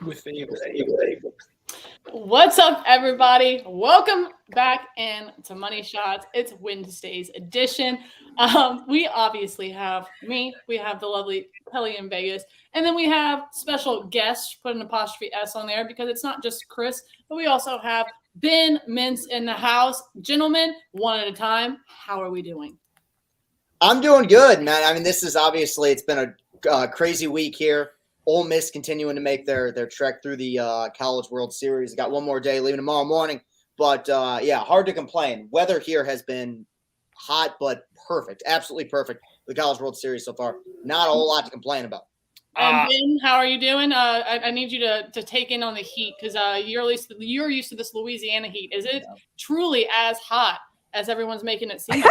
with the Eagles. What's up, everybody? Welcome back into Money Shots. It's Wednesday's edition. We obviously have me. We have the lovely Kelly in Vegas, and then we have special guests. Put an apostrophe S on there because it's not just Chris, but we also have Ben Mintz in the house. Gentlemen, one at a time. How are we doing? I'm doing good, man. I mean, this is obviously it's been a crazy week here. Ole Miss continuing to make their trek through the College World Series. Got one more day, leaving tomorrow morning. But yeah, hard to complain. Weather here has been hot, but perfect, absolutely perfect. The College World Series so far, not a whole lot to complain about. And Ben, how are you doing? I need you to take in on the heat because you're used to this Louisiana heat. Is it truly as hot as everyone's making it seem?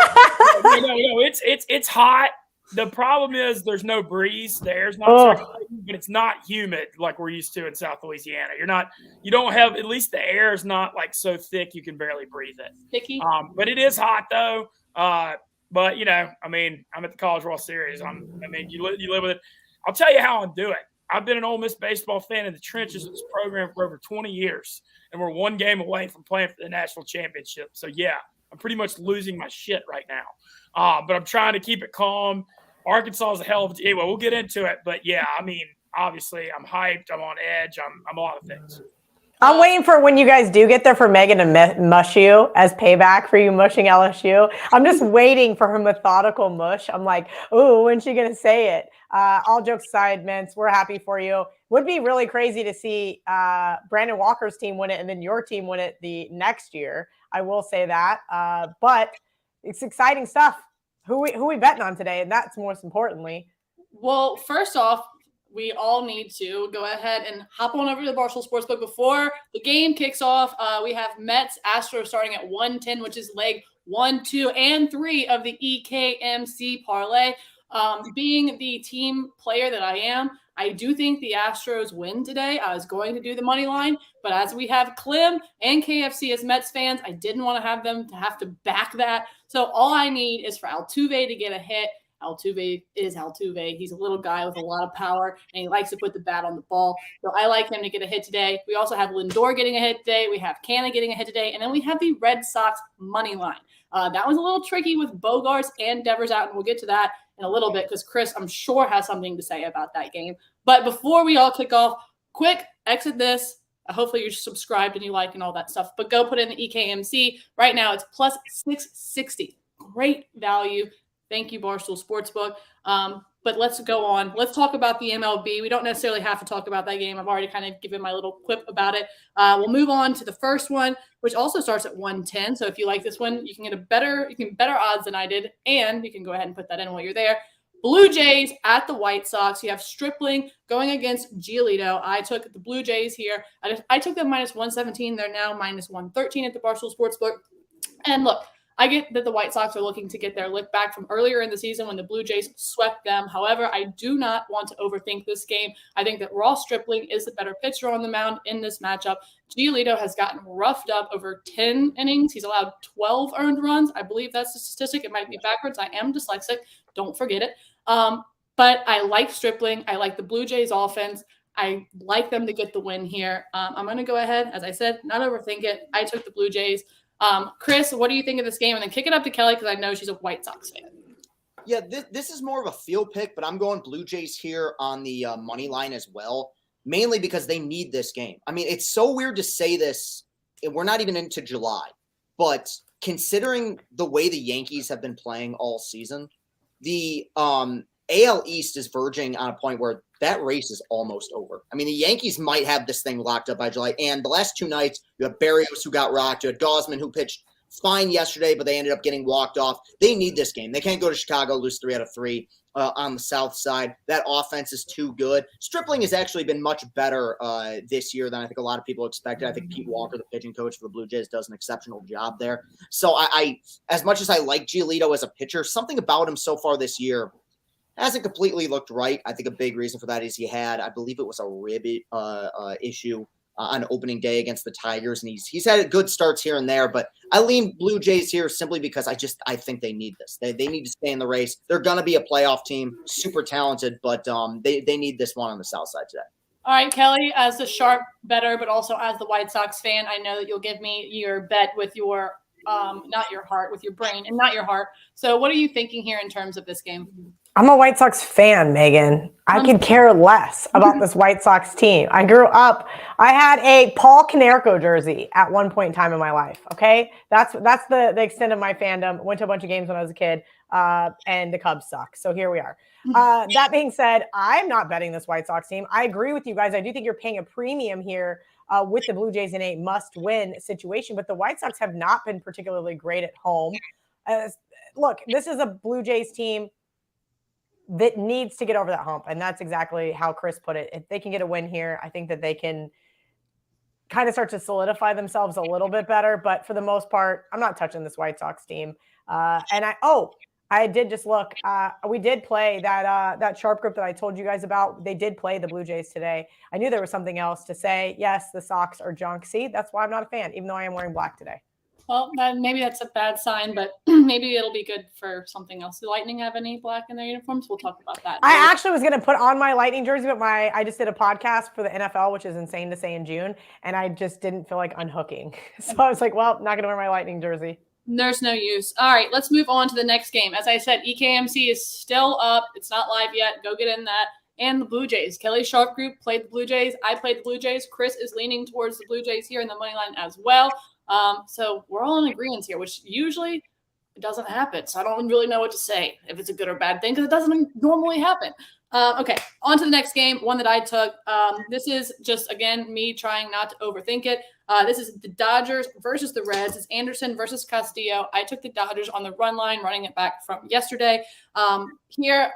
It's hot. The problem is there's no breeze. The air's not circulating, but it's not humid like we're used to in South Louisiana. You don't have, at least the air is not like so thick you can barely breathe it. Sticky. But it is hot though. But I mean, I'm at the College World Series. You live with it. I'll tell you how I'm doing. I've been an Ole Miss baseball fan in the trenches of this program for over 20 years, and we're one game away from playing for the national championship. So yeah, I'm pretty much losing my shit right now. But I'm trying to keep it calm. Arkansas is a hell of a team. Anyway, we'll get into it. But yeah, I mean, obviously, I'm hyped. I'm on edge. I'm a lot of things. I'm waiting for when you guys do get there for Megan to mush you as payback for you mushing LSU. I'm just waiting for her methodical mush. I'm like, ooh, when's she going to say it? All jokes aside, Mintz, we're happy for you. Would be really crazy to see Brandon Walker's team win it and then your team win it the next year. I will say that. But it's exciting stuff. Who we betting on today? And that's most importantly. Well, first off, we all need to go ahead and hop on over to the Barstool Sportsbook before the game kicks off. We have Mets Astros starting at 110, which is leg 1, 2, and 3 of the EKMC parlay. Being the team player that I am, I do think the Astros win today. I was going to do the money line, but as we have Clem and KFC as Mets fans, I didn't want to have them to have to back that. So all I need is for Altuve to get a hit. Altuve is Altuve. He's a little guy with a lot of power, and he likes to put the bat on the ball. So I like him to get a hit today. We also have Lindor getting a hit today. We have Canna getting a hit today. And then we have the Red Sox money line. That was a little tricky with Bogarts and Devers out, and we'll get to that in a little bit because Chris, I'm sure, has something to say about that game. But before we all kick off, quick exit this. Hopefully you're subscribed and you like and all that stuff. But go put in the EKMC. Right now it's plus 660. Great value. Thank you, Barstool Sportsbook. But let's go on. Let's talk about the MLB. We don't necessarily have to talk about that game. I've already kind of given my little quip about it. We'll move on to the first one, which also starts at 110. So if you like this one, you can get better odds than I did, and you can go ahead and put that in while you're there. Blue Jays at the White Sox. You have Stripling going against Giolito. I took the Blue Jays here. I took them minus 117. They're now minus 113 at the Barstool Sportsbook. And look, I get that the White Sox are looking to get their lick back from earlier in the season when the Blue Jays swept them. However, I do not want to overthink this game. I think that Ross Stripling is the better pitcher on the mound in this matchup. Giolito has gotten roughed up over 10 innings. He's allowed 12 earned runs. I believe that's the statistic. It might be backwards. I am dyslexic. Don't forget it. But I like Stripling. I like the Blue Jays offense. I like them to get the win here. I'm going to go ahead, as I said, not overthink it. I took the Blue Jays. Chris, what do you think of this game? And then kick it up to Kelly because I know she's a White Sox fan. Yeah, this is more of a field pick, but I'm going Blue Jays here on the money line as well, mainly because they need this game. I mean, it's so weird to say this. We're not even into July, but considering the way the Yankees have been playing all season, the AL East is verging on a point where that race is almost over. I mean, the Yankees might have this thing locked up by July. And the last two nights, you have Berrios who got rocked. You had Gosman who pitched fine yesterday, but they ended up getting walked off. They need this game. They can't go to Chicago, lose 3 out of 3 on the south side. That offense is too good. Stripling has actually been much better this year than I think a lot of people expected. I think Pete Walker, the pitching coach for the Blue Jays, does an exceptional job there. So I as much as I like Giolito as a pitcher, something about him so far this year hasn't completely looked right. I think a big reason for that is he had, I believe it was a rib issue on opening day against the Tigers, and he's had good starts here and there. But I lean Blue Jays here simply because I think they need this. They need to stay in the race. They're going to be a playoff team, super talented, but they need this one on the south side today. All right, Kelly, as the sharp bettor, but also as the White Sox fan, I know that you'll give me your bet with your not your heart, with your brain and not your heart. So what are you thinking here in terms of this game? I'm a White Sox fan, Megan. I could care less about this White Sox team. I grew up, I had a Paul Konerko jersey at one point in time in my life, okay? That's the extent of my fandom. Went to a bunch of games when I was a kid, and the Cubs suck. So here we are. That being said, I'm not betting this White Sox team. I agree with you guys. I do think you're paying a premium here with the Blue Jays in a must-win situation, but the White Sox have not been particularly great at home. Look, this is a Blue Jays team that needs to get over that hump, and that's exactly how Chris put it. If they can get a win here, I think that they can kind of start to solidify themselves a little bit better, but for the most part, I'm not touching this White Sox team. And I did just look. We did play that sharp group that I told you guys about. They did play the Blue Jays today. I knew there was something else to say. Yes, the Sox are junk. See, that's why I'm not a fan, even though I am wearing black today. Well, maybe that's a bad sign, but maybe it'll be good for something else. Do Lightning have any black in their uniforms? We'll talk about that. I actually was going to put on my Lightning jersey, but I just did a podcast for the NFL, which is insane to say in June, and I just didn't feel like unhooking. So I was like, well, not going to wear my Lightning jersey. There's no use. All right, let's move on to the next game. As I said, EKMC is still up. It's not live yet. Go get in that. And the Blue Jays. Kelly's Sharp Group played the Blue Jays. I played the Blue Jays. Chris is leaning towards the Blue Jays here in the money line as well. So we're all in agreement here, which usually doesn't happen. So I don't really know what to say if it's a good or bad thing because it doesn't normally happen. Okay, on to the next game, one that I took. This is just, again, me trying not to overthink it. This is the Dodgers versus the Reds. It's Anderson versus Castillo. I took the Dodgers on the run line, running it back from yesterday. Here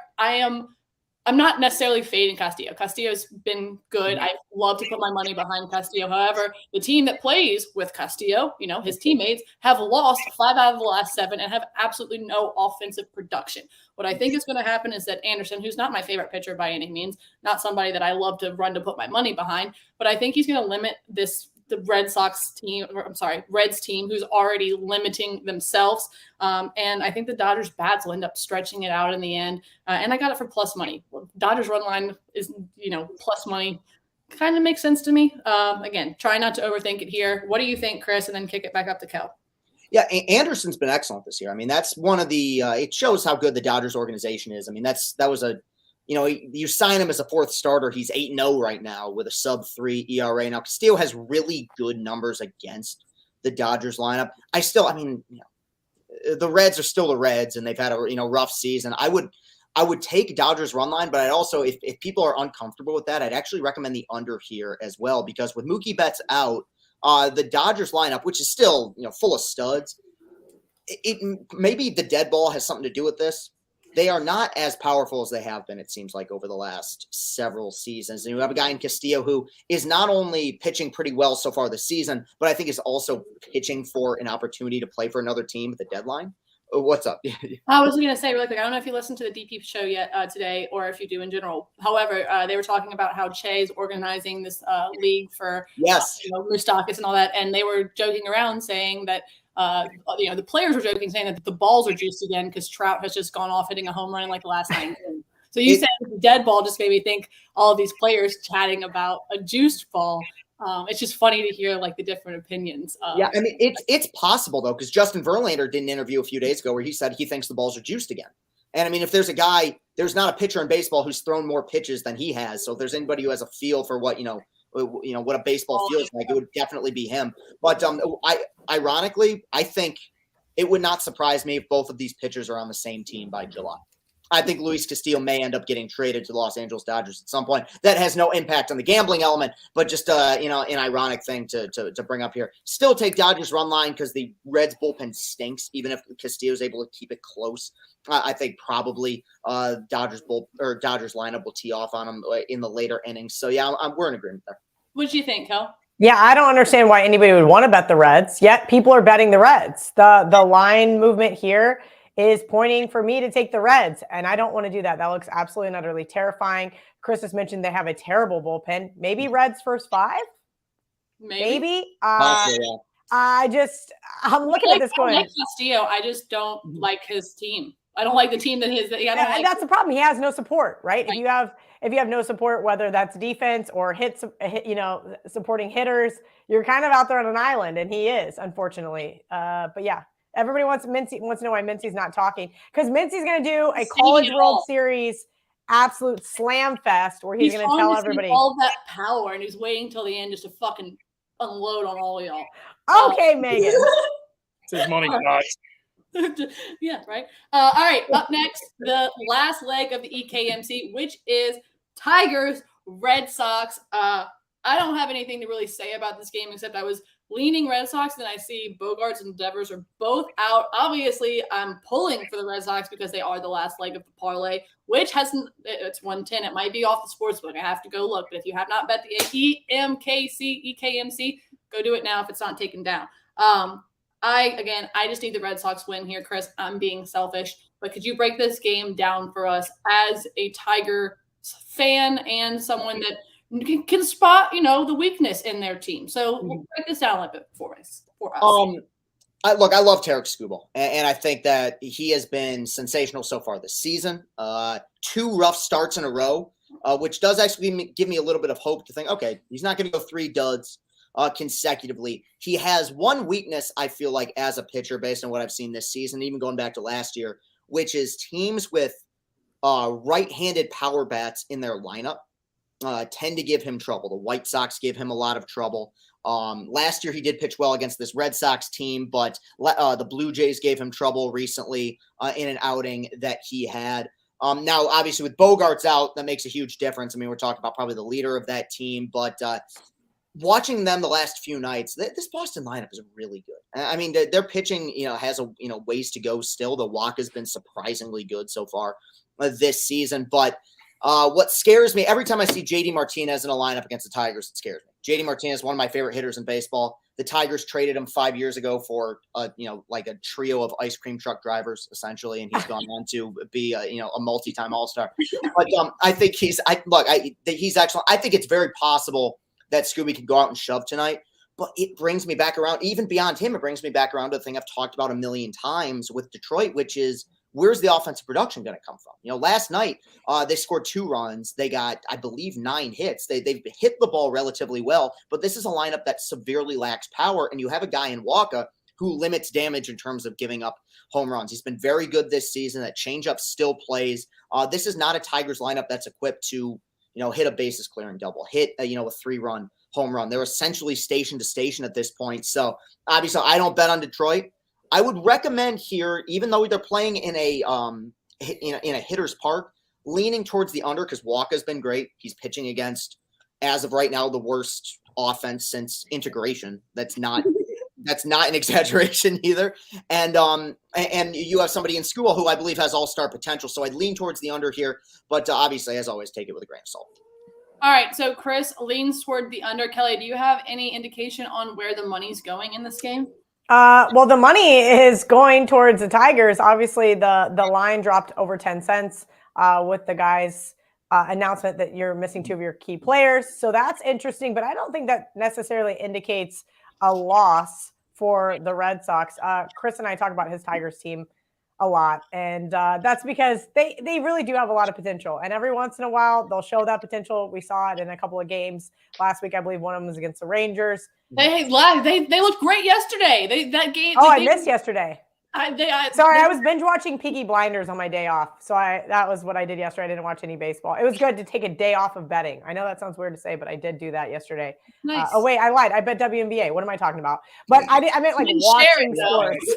I'm not necessarily fading Castillo. Castillo's been good. I love to put my money behind Castillo. However, the team that plays with Castillo, his teammates, have lost 5 out of the last 7 and have absolutely no offensive production. What I think is going to happen is that Anderson, who's not my favorite pitcher by any means, not somebody that I love to run to put my money behind, but I think he's going to limit the Reds team, who's already limiting themselves. And I think the Dodgers bats will end up stretching it out in the end. And I got it for plus money. Dodgers run line is, plus money. Kind of makes sense to me. Again, try not to overthink it here. What do you think, Chris? And then kick it back up to Kel. Yeah, Anderson's been excellent this year. I mean, that's one of the it shows how good the Dodgers organization is. I mean, that was you sign him as a 4th starter. He's 8-0 right now with a sub-3 ERA. Now, Castillo has really good numbers against the Dodgers lineup. The Reds are still the Reds, and they've had a rough season. I would take Dodgers run line, but I'd also, if people are uncomfortable with that, I'd actually recommend the under here as well, because with Mookie Betts out, the Dodgers lineup, which is still full of studs, maybe the dead ball has something to do with this. They are not as powerful as they have been, it seems like, over the last several seasons. And you have a guy in Castillo who is not only pitching pretty well so far this season, but I think is also pitching for an opportunity to play for another team at the deadline. What's up? I was going to say really quick, I don't know if you listened to the DP show yet today or if you do in general. However, they were talking about how Che is organizing this league for Moustakas and all that. And they were joking around saying that the players were joking, saying that the balls are juiced again because Trout has just gone off hitting a home run in like the last 9 games. So you said the dead ball just made me think all of these players chatting about a juiced ball. It's just funny to hear like the different opinions. I mean, it's possible though, because Justin Verlander did an interview a few days ago where he said he thinks the balls are juiced again. And I mean, if there's a guy, there's not a pitcher in baseball who's thrown more pitches than he has. So if there's anybody who has a feel for what what a baseball feels like, it would definitely be him. But ironically, I think it would not surprise me if both of these pitchers are on the same team by July. I think Luis Castillo may end up getting traded to the Los Angeles Dodgers at some point. That has no impact on the gambling element, but just an ironic thing to bring up here. Still take Dodgers run line because the Reds bullpen stinks. Even if Castillo is able to keep it close, I think probably Dodgers lineup will tee off on them in the later innings. So yeah, we're in agreement there. What do you think, Kel? Yeah, I don't understand why anybody would want to bet the Reds. Yet people are betting the Reds. The line movement here is pointing for me to take the Reds, and I don't want to do that. That looks absolutely and utterly terrifying. Chris has mentioned they have a terrible bullpen. Maybe Reds first 5? Maybe. I'm looking at this going. I like Castillo. I just don't like his team. I don't like the team that is. And that's the problem. He has no support, right? If you have no support, whether that's defense or supporting hitters, you're kind of out there on an island, and he is, unfortunately. But yeah, everybody wants to know why Mincy's not talking, because Mincy's going to do a College World Series absolute slam fest where he's going to tell everybody all that power, and he's waiting till the end just to fucking unload on all y'all. Okay, Megan. It's his money, guys. Yeah, right. All right, up next, the last leg of the EKMC, which is Tigers Red Sox. I don't have anything to really say about this game except I was leaning Red Sox, and I see Bogarts and Devers are both out. Obviously, I'm pulling for the Red Sox because they are the last leg of the parlay, which it's 110. It might be off the sportsbook. I have to go look. But if you have not bet the EKMC, go do it now if it's not taken down. I just need the Red Sox win here, Chris. I'm being selfish, but could you break this game down for us as a Tiger fan and someone that can spot, the weakness in their team? So we'll break this down a little bit for us. I love Tarek Skubal, and I think that he has been sensational so far this season. 2 rough starts in a row, which does actually give me a little bit of hope to think, okay, he's not going to go 3 duds consecutively. He has one weakness, I feel like, as a pitcher, based on what I've seen this season, even going back to last year, which is teams with right-handed power bats in their lineup tend to give him trouble. The White Sox gave him a lot of trouble. Last year he did pitch well against this Red Sox team, but the Blue Jays gave him trouble recently in an outing that he had. Now, obviously, with Bogarts out, that makes a huge difference. I mean, we're talking about probably the leader of that team, but watching them the last few nights, this Boston lineup is really good. I mean, their pitching, has ways to go still. The walk has been surprisingly good so far this season. But what scares me every time I see JD Martinez in a lineup against the Tigers, it scares me. JD Martinez, one of my favorite hitters in baseball. The Tigers traded him 5 years ago for like a trio of ice cream truck drivers, essentially, and he's gone on to be a multi-time All-Star. But I think he's excellent. I think it's very possible that Scooby can go out and shove tonight, but it brings me back around, even beyond him, it brings me back around to the thing I've talked about a million times with Detroit, which is, where's the offensive production going to come from? Last night they scored 2 runs. They got, I believe, 9 hits. They've hit the ball relatively well, but this is a lineup that severely lacks power, and you have a guy in Walker who limits damage in terms of giving up home runs. He's been very good this season. That changeup still plays. This is not a Tigers lineup that's equipped to hit a bases clearing double, hit a 3-run home run. They're essentially station to station at this point. So obviously I don't bet on Detroit. I would recommend here, even though they're playing in a hitter's park, leaning towards the under, because Walker's been great. He's pitching against, as of right now, the worst offense since integration. That's not an exaggeration either. And you have somebody in school who I believe has all-star potential. So I'd lean towards the under here, but obviously, as always, take it with a grain of salt. All right, so Chris leans toward the under. Kelly, do you have any indication on where the money's going in this game? Well, the money is going towards the Tigers. Obviously, the line dropped over 10 cents with the guys' announcement that you're missing 2 of your key players. So that's interesting, but I don't think that necessarily indicates a loss for the Red Sox. Chris and I talk about his Tigers team a lot, and that's because they really do have a lot of potential, and every once in a while they'll show that potential. We saw it in a couple of games last week. I believe one of them was against the Rangers. They looked great yesterday. I missed yesterday. Sorry, I was binge watching Peaky Blinders on my day off. So that was what I did yesterday. I didn't watch any baseball. It was good to take a day off of betting. I know that sounds weird to say, but I did do that yesterday. Nice. Oh wait, I lied. I bet WNBA. What am I talking about? But I meant like watching sports.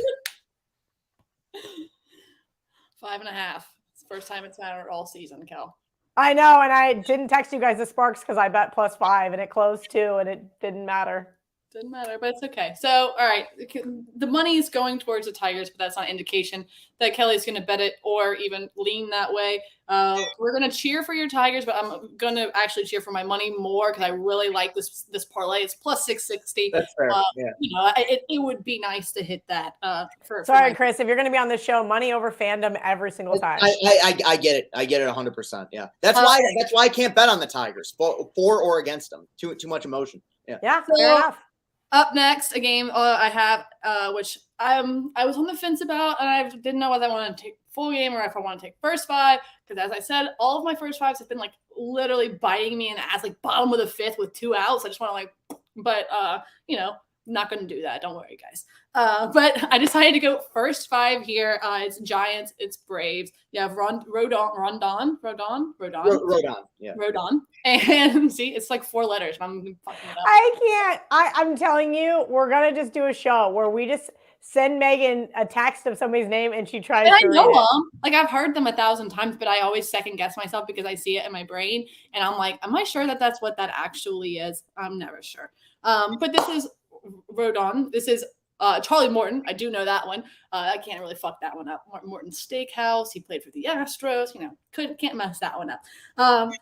5.5. It's the first time it's mattered all season, Kel. I know, and I didn't text you guys the Sparks because I bet +5 and it closed too, and it didn't matter. Didn't matter, but it's okay. So, all right, the money is going towards the Tigers, but that's not an indication that Kelly's going to bet it or even lean that way. We're going to cheer for your Tigers, but I'm going to actually cheer for my money more because I really like this parlay. It's +660. That's fair. Yeah. It would be nice to hit that. Sorry, Chris, if you're going to be on this show, money over fandom every single time. I get it. I get it 100%. Yeah, that's why I can't bet on the Tigers for or against them. Too much emotion. Yeah, fair enough. Up next, a game I have, which I was on the fence about, and I didn't know whether I wanted to full game or if I want to take first 5. Because as I said, all of my first 5s have been like literally biting me in the ass, like bottom of the 5th with 2 outs. I just want to like, but not going to do that. Don't worry, guys. But I decided to go first 5 here. It's Giants, it's Braves. You have Rodon. Yeah. Rodon. And see, it's like 4 letters. I'm fucking it up. I can't. I'm telling you, we're gonna just do a show where we just send Megan a text of somebody's name and she tries And to I know read it. them. Like I've heard them 1,000 times, but I always second guess myself because I see it in my brain, and I'm like, am I sure that that's what that actually is? I'm never sure. But this is Rodon. This is Charlie Morton. I do know that one. I can't really fuck that one up. Morton Steakhouse. He played for the Astros. Can't mess that one up.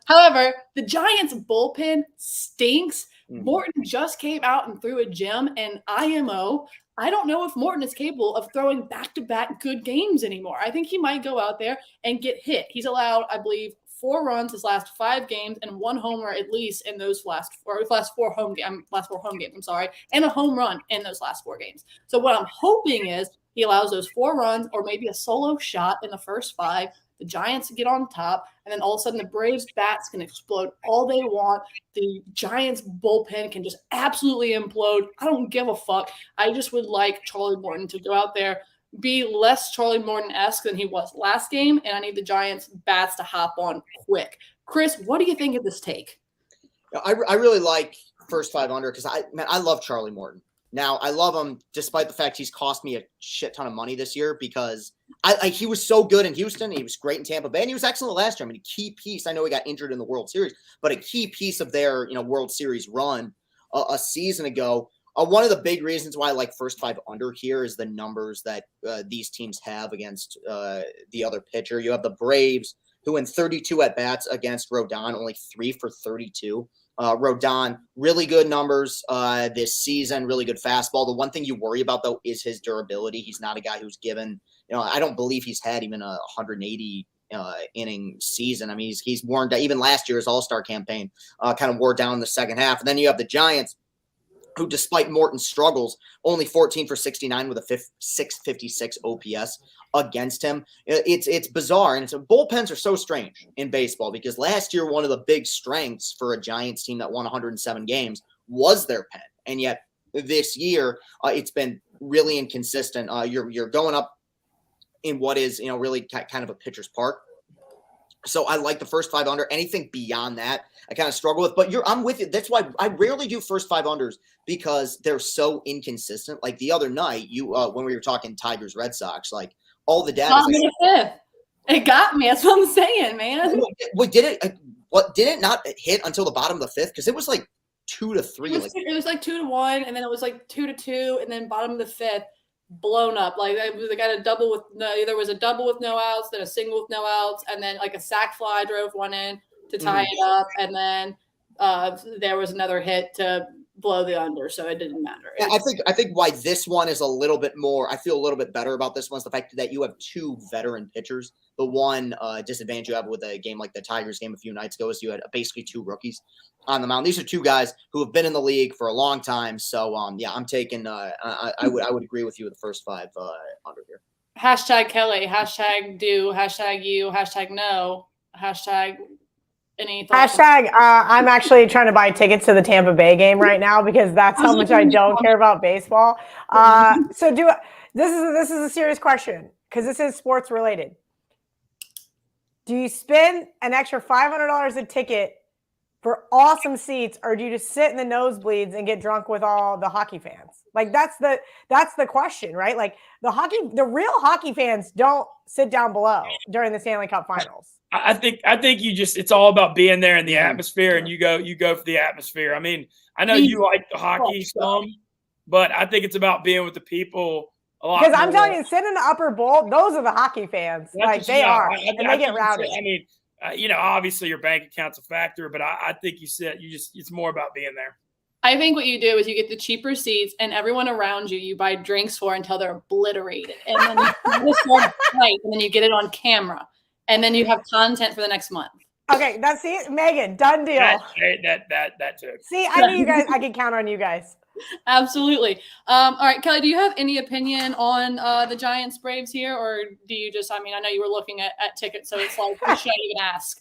However, the Giants bullpen stinks. Morton just came out and threw a gem, and IMO. I don't know if Morton is capable of throwing back-to-back good games anymore. I think he might go out there and get hit. He's allowed, I believe, 4 runs his last 5 games and 1 homer at least in those last 4 home games. I'm sorry, and a home run in those last 4 games. So what I'm hoping is he allows those 4 runs or maybe a solo shot in the first 5. The Giants get on top, and then all of a sudden the Braves bats can explode all they want. The Giants bullpen can just absolutely implode. I don't give a fuck. I just would like Charlie Morton to go out there, be less Charlie Morton-esque than he was last game, and I need the Giants bats to hop on quick. Chris, what do you think of this take? I really like first 5 under because I love Charlie Morton. Now, I love him despite the fact he's cost me a shit ton of money this year because he was so good in Houston. He was great in Tampa Bay, and he was excellent last year. I mean, a key piece. I know he got injured in the World Series, but a key piece of their World Series run a season ago. One of the big reasons why I like first 5 under here is the numbers that these teams have against the other pitcher. You have the Braves, who in 32 at-bats against Rodon, only 3 for 32. Rodon, really good numbers this season, really good fastball. The one thing you worry about, though, is his durability. He's not a guy who's given, I don't believe he's had even a 180 inning season. I mean, he's worn down. Even last year's All-Star campaign kind of wore down in the second half. And then you have the Giants, who, despite Morton's struggles, only 14 for 69 with a 656 OPS against him. It's bizarre, and bullpens are so strange in baseball because last year one of the big strengths for a Giants team that won 107 games was their pen, and yet this year it's been really inconsistent. You're going up in what is really kind of a pitcher's park. So I like the first 5 under. Anything beyond that, I kind of struggle with. But I'm with you. That's why I rarely do first 5 unders because they're so inconsistent. Like the other night, when we were talking Tigers Red Sox, like all the data. It got me. That's what I'm saying, man. Did it not hit until the bottom of the 5th? Because it was like 2 to 3. It was like 2 to 1, and then it was like 2 to 2, and then bottom of the 5th. Blown up. Like they got a double with there was a double with no outs, then a single with no outs, and then like a sac fly drove one in to tie it up, and then there was another hit to blow the under, so it didn't matter. I think why this one is a little bit more, I feel a little bit better about this one is the fact that you have 2 veteran pitchers. The one disadvantage you have with a game like the Tigers game a few nights ago is you had basically 2 rookies on the mound. These are 2 guys who have been in the league for a long time. So I'm taking. I would agree with you with the first 5 under here. Hashtag Kelly. Hashtag do. Hashtag you. Hashtag no. Hashtag any. Hashtag I'm actually trying to buy tickets to the Tampa Bay game right now because that's how much I don't care about baseball. So this is a serious question because this is sports related. Do you spend an extra $500 a ticket for awesome seats, or do you just sit in the nosebleeds and get drunk with all the hockey fans? Like that's the question, right? Like the real hockey fans don't sit down below during the Stanley Cup Finals. I think it's all about being there in the atmosphere, and you go for the atmosphere. I mean, I know you like the hockey some, but I think it's about being with the people. Because I'm telling you, sitting in the upper bowl, those are the hockey fans. They are, and they get rowdy. I mean, obviously your bank account's a factor, but I think it's more about being there. I think what you do is you get the cheaper seats, and everyone around you buy drinks for until they're obliterated, and then and then you get it on camera, and then you have content for the next month. Okay, that's it, Megan. Done deal. That too. See, I knew you guys. I could count on you guys. Absolutely. All right, Kelly, do you have any opinion on the Giants Braves here, or do you just? I mean, I know you were looking at tickets, so it's like, should I even ask?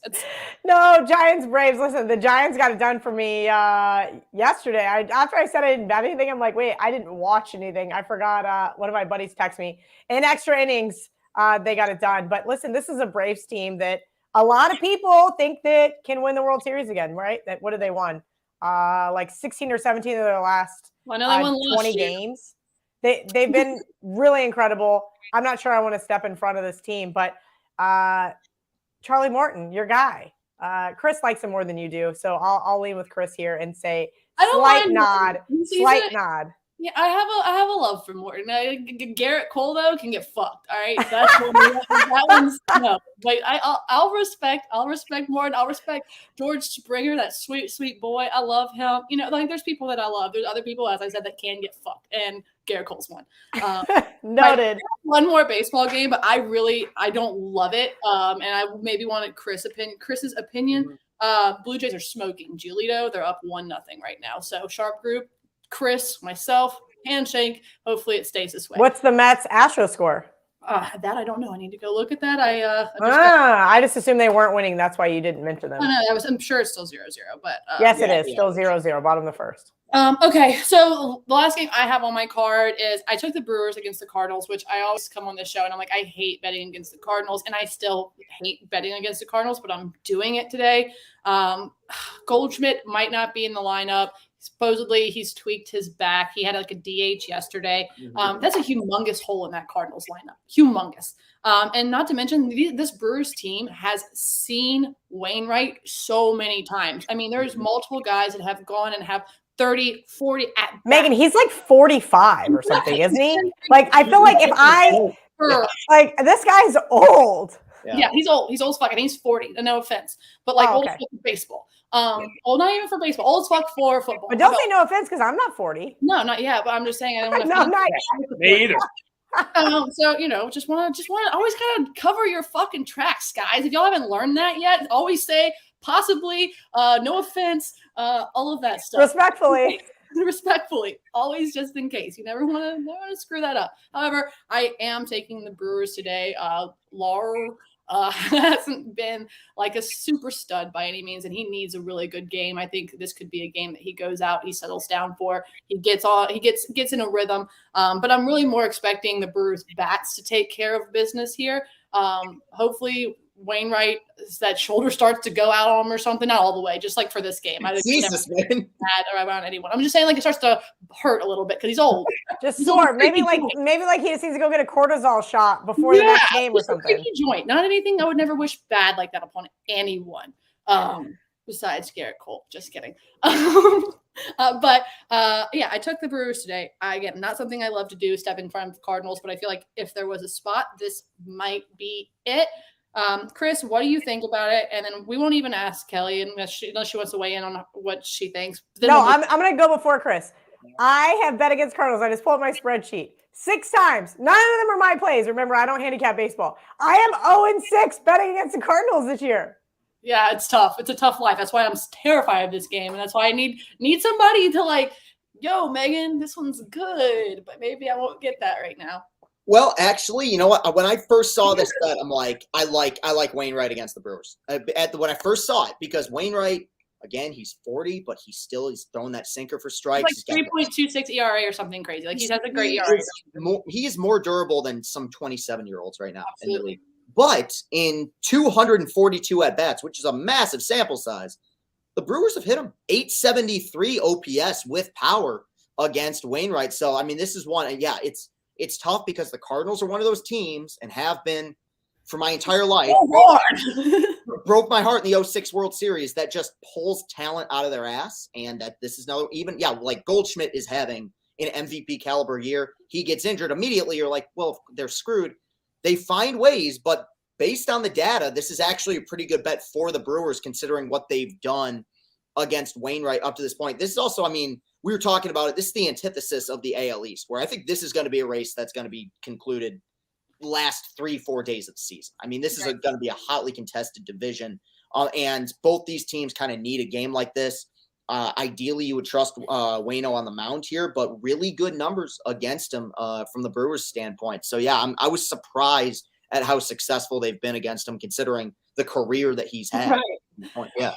No, Giants Braves. Listen, the Giants got it done for me yesterday. After I said I didn't bet anything, I'm like, wait, I didn't watch anything. I forgot. One of my buddies texted me in extra innings. They got it done. But listen, this is a Braves team that a lot of people think that can win the World Series again, right? That what did they won? Like 16 or 17 of their last I know they won 20 games. They've been really incredible. I'm not sure I want to step in front of this team, but Charlie Morton, your guy. Chris likes him more than you do, so I'll lean with Chris here and say slight nod. Yeah, I have a love for Morton. Garrett Cole though can get fucked. All right, that's that one's no. But I'll respect Morton. I'll respect George Springer, that sweet boy. I love him. You know, like there's people that I love. There's other people, as I said, that can get fucked, and Garrett Cole's one. Noted. One more baseball game, but I don't love it. And I maybe wanted Chris's opinion. Blue Jays are smoking Giolito. They're up 1-0 right now. So Sharp Group. Chris, myself, handshake. Hopefully it stays this way. What's the Mets Astro score? That I don't know. I need to go look at that. I just assumed they weren't winning. That's why you didn't mention them. Oh, no, I'm sure it's still 0-0, but yes, it is still 0-0, bottom of the first. Okay, so the last game I have on my card is I took the Brewers against the Cardinals, which I always come on this show and I'm like, I hate betting against the Cardinals, and I still hate betting against the Cardinals, but I'm doing it today. Goldschmidt might not be in the lineup. Supposedly, he's tweaked his back. He had like a DH yesterday. That's a humongous hole in that Cardinals lineup. Humongous. And not to mention, this Brewers team has seen Wainwright so many times. I mean, there's multiple guys that have gone and have 30, 40 at Megan, he's like 45 or something, isn't he? Like, I feel like like this guy's old. Yeah, he's old. He's old as fuck, and he's 40. No offense, but like old as fuck for baseball. Well, not even for baseball. Old as fuck for football. But don't say no offense because I'm not 40. No, not yet. But I'm just saying I don't want to. No, not yet. Me either. So just want to always kind of cover your fucking tracks, guys. If y'all haven't learned that yet, always say possibly, no offense, all of that stuff. Respectfully, always just in case. You never want to screw that up. However, I am taking the Brewers today. Laura hasn't been like a super stud by any means, and he needs a really good game. I think this could be a game that he goes out, he settles down for, he gets in a rhythm. But I'm really more expecting the Brewers bats to take care of business here. Hopefully Wainwright, that shoulder starts to go out on him or something, not all the way, just like for this game. I Jesus, man. Bad around anyone. I'm just saying, like, it starts to hurt a little bit because he's old. Just sore. Maybe like he just needs to go get a cortisol shot before the next game or something. A joint, not anything. I would never wish bad like that upon anyone. Besides Garrett Cole. Just kidding. But I took the Brewers today. Again, not something I love to do, step in front of the Cardinals, but I feel like if there was a spot, this might be it. Chris, what do you think about it? And then we won't even ask Kelly unless she wants to weigh in on what she thinks. I'm going to go before Chris. I have bet against Cardinals. I just pulled up my spreadsheet 6 times. None of them are my plays. Remember, I don't handicap baseball. I am 0-6 betting against the Cardinals this year. Yeah, it's tough. It's a tough life. That's why I'm terrified of this game, and that's why I need somebody to like, yo, Megan, this one's good, but maybe I won't get that right now. Well, actually, you know what? When I first saw this bet, I'm like, I like Wainwright against the Brewers. When I first saw it, because Wainwright, again, he's 40, but he's throwing that sinker for strikes. Like 3.26 ERA or something crazy. Like he has a great ERA. He is more durable than some 27-year-olds right now in the league. But in 242 at bats, which is a massive sample size, the Brewers have hit him 873 OPS with power against Wainwright. So I mean, this is one. And yeah, it's tough because the Cardinals are one of those teams and have been for my entire life. Broke my heart in the 06 World Series that just pulls talent out of their ass. And that this is like Goldschmidt is having an MVP caliber year. He gets injured immediately. You're like, well, they're screwed. They find ways, but based on the data, this is actually a pretty good bet for the Brewers considering what they've done against Wainwright up to this point. This is also, I mean, we were talking about it. This is the antithesis of the AL East, where I think this is going to be a race that's going to be concluded last 3-4 days of the season. I mean, this is going to be a hotly contested division, and both these teams kind of need a game like this. Ideally, you would trust Waino on the mound here, but really good numbers against him from the Brewers' standpoint. So, yeah, I was surprised at how successful they've been against him, considering the career that he's had. Right. Yeah.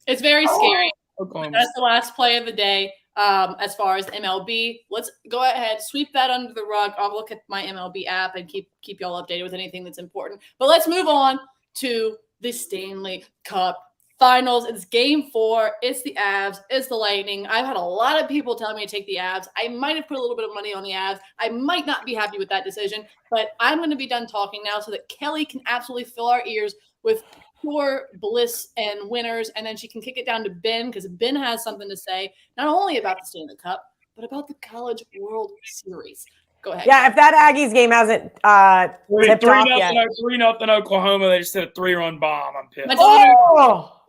It's very scary. Oklahoma. That's the last play of the day. As far as MLB, let's go ahead, sweep that under the rug. I'll look at my MLB app and keep y'all updated with anything that's important. But let's move on to the Stanley Cup Finals. It's game 4. It's the Avs. It's the Lightning. I've had a lot of people tell me to take the Avs. I might have put a little bit of money on the Avs. I might not be happy with that decision, but I'm going to be done talking now so that Kelly can absolutely fill our ears with pure bliss and winners, and then she can kick it down to Ben because Ben has something to say, not only about the Stanley Cup, but about the College World Series. Go ahead. Yeah, if that Aggies game hasn't tipped off yet. 3-0 Oklahoma. They just hit a 3-run bomb. I'm pissed.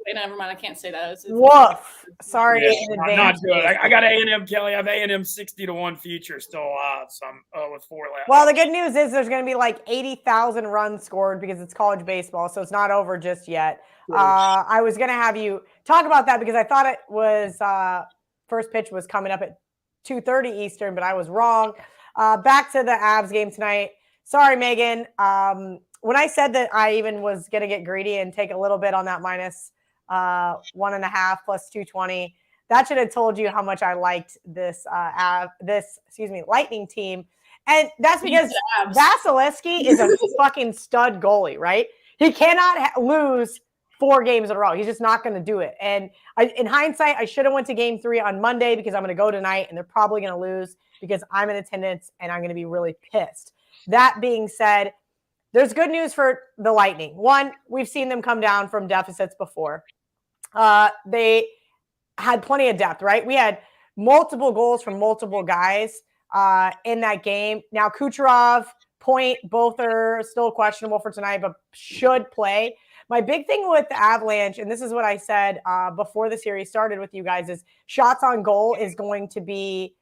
Wait, never mind. I can't say that. Woof. Sorry Yeah, in advance. not good. I got A&M, Kelly. I have A&M 60-1 future still alive. So I'm with 4 left. Well, the good news is there's going to be like 80,000 runs scored because it's college baseball, so it's not over just yet. I was going to have you talk about that because I thought it was first pitch was coming up at 2:30 Eastern, but I was wrong. Back to the Avs game tonight. Sorry, Megan. When I said that I even was going to get greedy and take a little bit on that minus 1.5 plus 220, that should have told you how much I liked this Lightning team. And that's because Vasilevsky is a fucking stud goalie, right? He cannot lose 4 games in a row. He's just not going to do it. And in hindsight, I should have went to game 3 on Monday because I'm going to go tonight and they're probably going to lose because I'm in attendance and I'm going to be really pissed. That being said, there's good news for the Lightning. One, we've seen them come down from deficits before. They had plenty of depth, right? We had multiple goals from multiple guys in that game. Now, Kucherov, Point, both are still questionable for tonight, but should play. My big thing with the Avalanche, and this is what I said before the series started with you guys, is shots on goal is going to be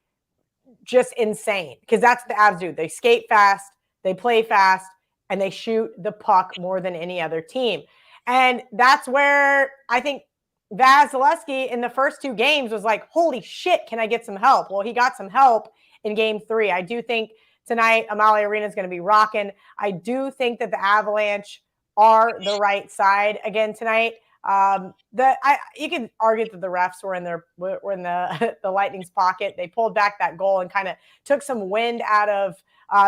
just insane because that's what the Avs do. They skate fast, they play fast, and they shoot the puck more than any other team. And that's where I think Vasilevsky in the first 2 games was like, holy shit, can I get some help? Well, he got some help in game 3. I do think tonight Amalie Arena is going to be rocking. I do think that the Avalanche are the right side again tonight. You can argue that the refs were in the Lightning's pocket. They pulled back that goal and kind of took some wind out of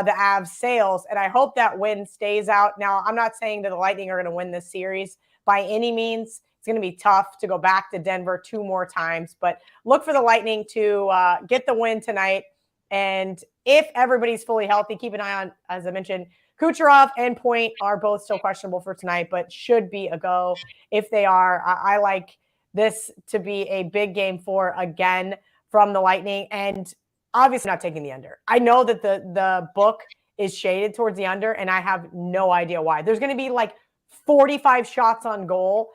the Avs' sails, and I hope that wind stays out. Now, I'm not saying that the Lightning are going to win this series by any means. It's going to be tough to go back to Denver 2 more times, but look for the Lightning to get the win tonight. And if everybody's fully healthy, keep an eye on, as I mentioned, Kucherov and Point are both still questionable for tonight, but should be a go if they are. I like this to be a big game 4 again from the Lightning, and obviously not taking the under. I know that the book is shaded towards the under, and I have no idea why. There's going to be like 45 shots on goal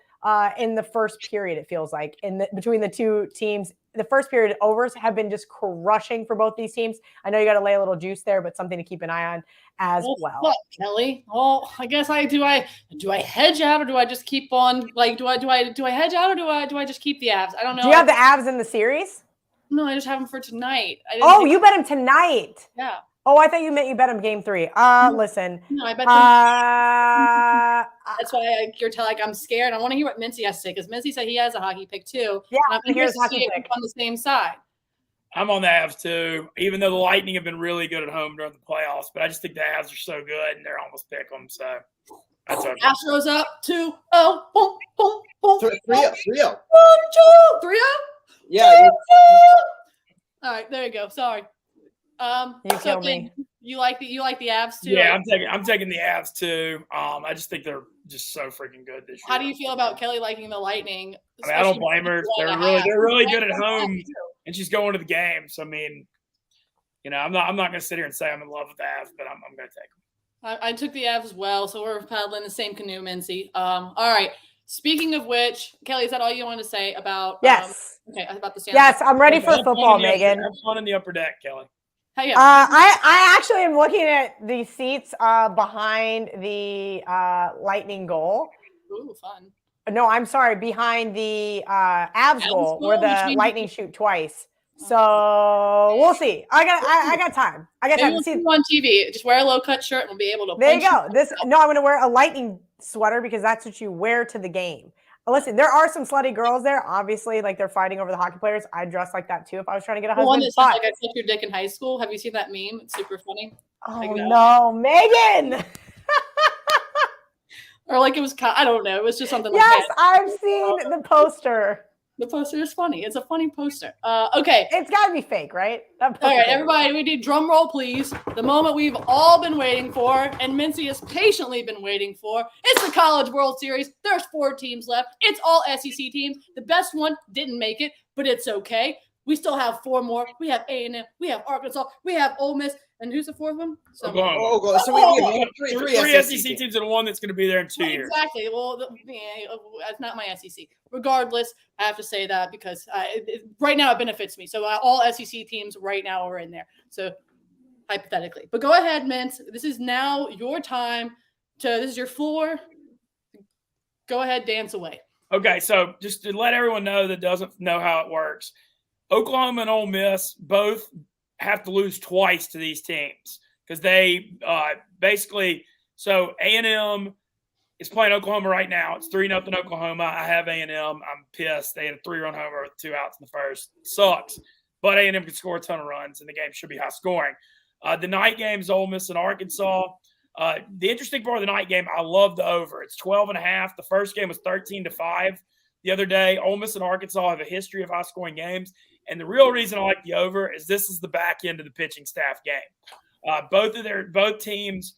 in the first period, it feels like, between the 2 teams. The first period overs have been just crushing for both these teams. I know you got to lay a little juice there, but something to keep an eye on as well. What, Kelly? Oh, I guess do I hedge out or do I just keep on do I hedge out or do I just keep the Avs? I don't know. Do you have the Avs in the series? No, I just have them for tonight. You bet them tonight. Yeah. Oh, I thought you meant you bet him game 3. Listen. No, I bet them. That's why you're telling I'm scared. I want to hear what Mincy has to say because Mincy said he has a hockey pick too. Yeah, I'm here's hockey pick on the same side. I'm on the Avs too, even though the Lightning have been really good at home during the playoffs. But I just think the Avs are so good and they're almost pick them. So that's okay. Astros up 2-0. Boom, boom, boom. 3-0. 3-0. Yeah. All right, there you go. Sorry. You killed me. You like the Avs too? Yeah, I'm taking the Avs too. I just think they're just so freaking good this year. How do you feel about Kelly liking the Lightning? I mean, I don't blame her. They're really good at home, and she's going to the game. So I mean, I'm not going to sit here and say I'm in love with the Avs, but I'm going to take them. I took the Avs as well, so we're paddling the same canoe, Mincy. All right. Speaking of which, Kelly, is that all you want to say about? Yes. About the Stanley Yes, Cup? I'm ready for football, Megan. Have fun in the upper deck, Kelly. Hey, I actually am looking at the seats behind the Lightning goal. Ooh, fun. No, I'm sorry. Behind the Avs goal, where the Lightning shoot twice. So we'll see. I got time. I got Maybe time we'll to see see you on TV. Just wear a low cut shirt and we'll be able to. There you go. I'm going to wear a Lightning sweater because that's what you wear to the game. Listen, there are some slutty girls there. Obviously, like they're fighting over the hockey players. I'd dress like that too if I was trying to get a husband. One that says like I sucked your dick in high school. Have you seen that meme? It's super funny. Oh no, Megan. Or like it was, I don't know. It was just something like yes, that. I've seen the poster. The poster is funny. It's a funny poster. Okay. It's got to be fake, right? All right, everybody, we need drum roll, please. The moment we've all been waiting for, and Mincy has patiently been waiting for. It's the College World Series. There's 4 teams left. It's all SEC teams. The best one didn't make it, but it's okay. We still have 4 more. We have A&M. We have Arkansas. We have Ole Miss. And who's the 4th one? So we have three SEC teams and one that's going to be there in 2 years. Exactly. Well, that's not my SEC. Regardless, I have to say that because right now it benefits me. So all SEC teams right now are in there. So hypothetically. But go ahead, Mintz. This is now your time. This is your floor. Go ahead, dance away. Okay, so just to let everyone know that doesn't know how it works, Oklahoma and Ole Miss both have to lose twice to these teams because they basically – so A&M is playing Oklahoma right now. It's 3-0 Oklahoma. I have A&M. I'm pissed. They had a 3-run homer with 2 outs in the first. Sucks. But A&M can score a ton of runs, and the game should be high scoring. The night game is Ole Miss and Arkansas. The interesting part of the night game, I love the over. It's 12.5. The first game was 13-5 the other day. Ole Miss and Arkansas have a history of high-scoring games. And the real reason I like the over is this is the back end of the pitching staff game. Both teams,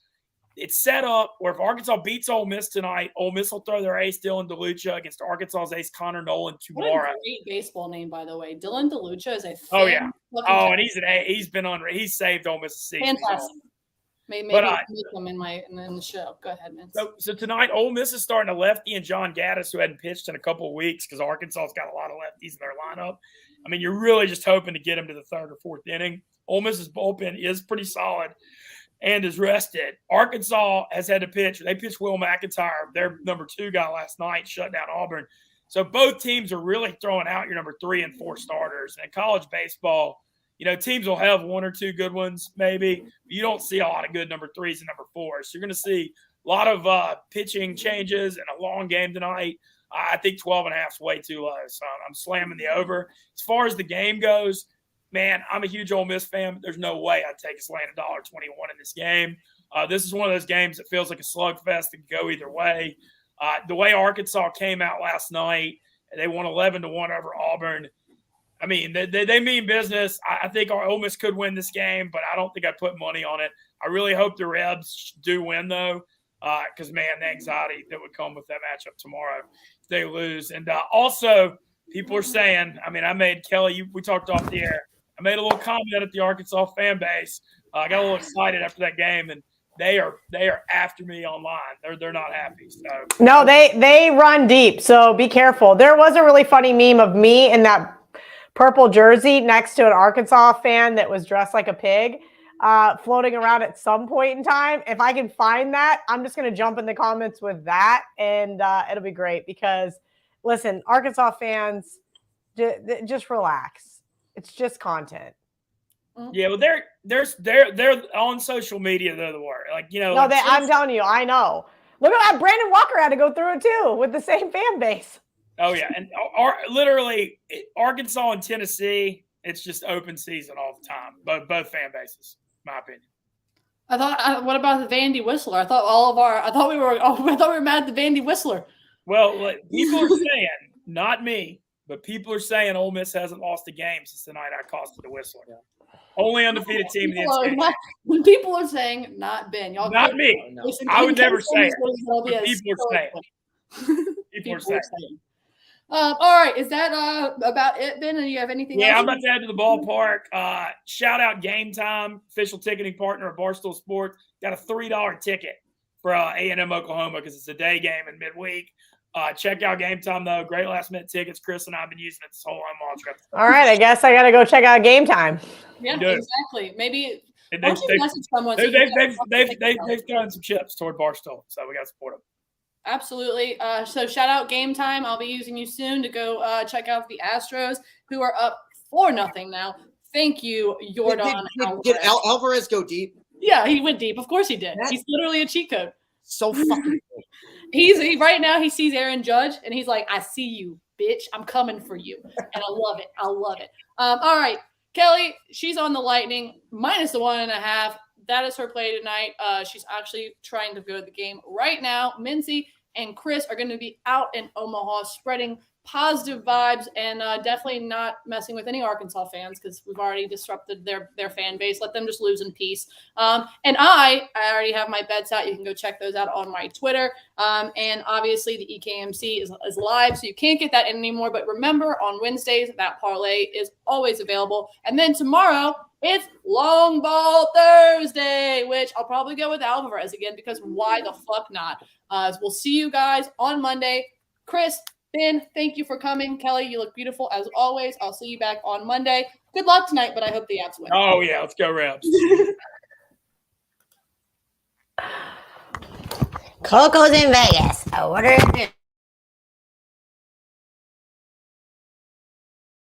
it's set up where if Arkansas beats Ole Miss tonight, Ole Miss will throw their ace Dylan DeLucia against Arkansas's ace Connor Nolan tomorrow. What a great baseball name, by the way. Dylan DeLucia is a and he's saved Ole Miss season. Fantastic. Maybe make them in the show. Go ahead, man. So tonight, Ole Miss is starting a lefty and John Gaddis, who hadn't pitched in a couple of weeks because Arkansas's got a lot of lefties in their lineup. I mean, you're really just hoping to get him to the 3rd or 4th inning. Ole Miss's bullpen is pretty solid and is rested. Arkansas has had to pitch. They pitched Will McIntyre, their number 2 guy last night, shut down Auburn. So both teams are really throwing out your number 3 and 4 starters. And in college baseball, teams will have 1 or 2 good ones maybe. But you don't see a lot of good number 3s and number 4s. So you're going to see a lot of pitching changes and a long game tonight. I think 12.5 is way too low, so I'm slamming the over. As far as the game goes, man, I'm a huge Ole Miss fan, but there's no way I'd take us laying $1.21 in this game. This is one of those games that feels like a slugfest that can go either way. The way Arkansas came out last night, they won 11-1 over Auburn. I mean, they mean business. I think our Ole Miss could win this game, but I don't think I'd put money on it. I really hope the Rebs do win, though, because, man, the anxiety that would come with that matchup tomorrow if they lose. And also, people are saying, I mean, I made Kelly, we talked off the air. I made a little comment at the Arkansas fan base. I got a little excited after that game, and they are after me online. They're not happy. So no, they run deep. So be careful. There was a really funny meme of me in that purple jersey next to an Arkansas fan that was dressed like a pig, floating around at some point in time. If I can find that, I'm just going to jump in the comments with that, and it'll be great because, listen, Arkansas fans, just relax. It's just content. Yeah, well, they're on social media. They're the word, I'm telling you, I know. Look at that. Brandon Walker had to go through it too with the same fan base. Oh yeah, and literally Arkansas and Tennessee, it's just open season all the time. Both fan bases, in my opinion. I thought. What about the Vandy Whistler? I thought we were mad at the Vandy Whistler. Well, people are saying, not me, but people are saying Ole Miss hasn't lost a game since the night I costed the Whistler. Yeah. Only undefeated team in the NCAA. When people are saying, not Ben. Y'all not me. Listen, I would never say it. People are saying. People are saying. All right. Is that about it, Ben? Do you have anything else? Yeah, I'm about to head to the ballpark. Shout out Game Time, official ticketing partner of Barstool Sports. Got a $3 ticket for A&M Oklahoma because it's a day game in midweek. Check out Game Time, though. Great last-minute tickets. Chris and I have been using it this whole home trip. All right. I guess I got to go check out Game Time. Yeah, exactly. Maybe they've thrown some chips toward Barstool, so we got to support them. Absolutely. So shout out Game Time. I'll be using you soon to go check out the Astros, who are up 4-0 now. Thank you, Jordan. Did Alvarez go deep? Yeah, he went deep. Of course he did. He's literally a cheat code. So fucking good. He right now he sees Aaron Judge and he's like, I see you, bitch. I'm coming for you. And I love it. I love it. All right. Kelly, she's on the Lightning minus the 1.5. That is her play tonight. She's actually trying to go to the game right now. Mincy and Chris are going to be out in Omaha spreading positive vibes and definitely not messing with any Arkansas fans because we've already disrupted their fan base. Let them just lose in peace. And I already have my bets out. You can go check those out on my Twitter. And obviously the EKMC is live, so you can't get that anymore. But remember, on Wednesdays, that parlay is always available. And then tomorrow, it's Long Ball Thursday, which I'll probably go with Alvarez again because why the fuck not? We'll see you guys on Monday. Chris, Ben, thank you for coming. Kelly, you look beautiful as always. I'll see you back on Monday. Good luck tonight, but I hope the Avs win. Oh, yeah. Let's go, Rebs. Coco's in Vegas. I ordered it.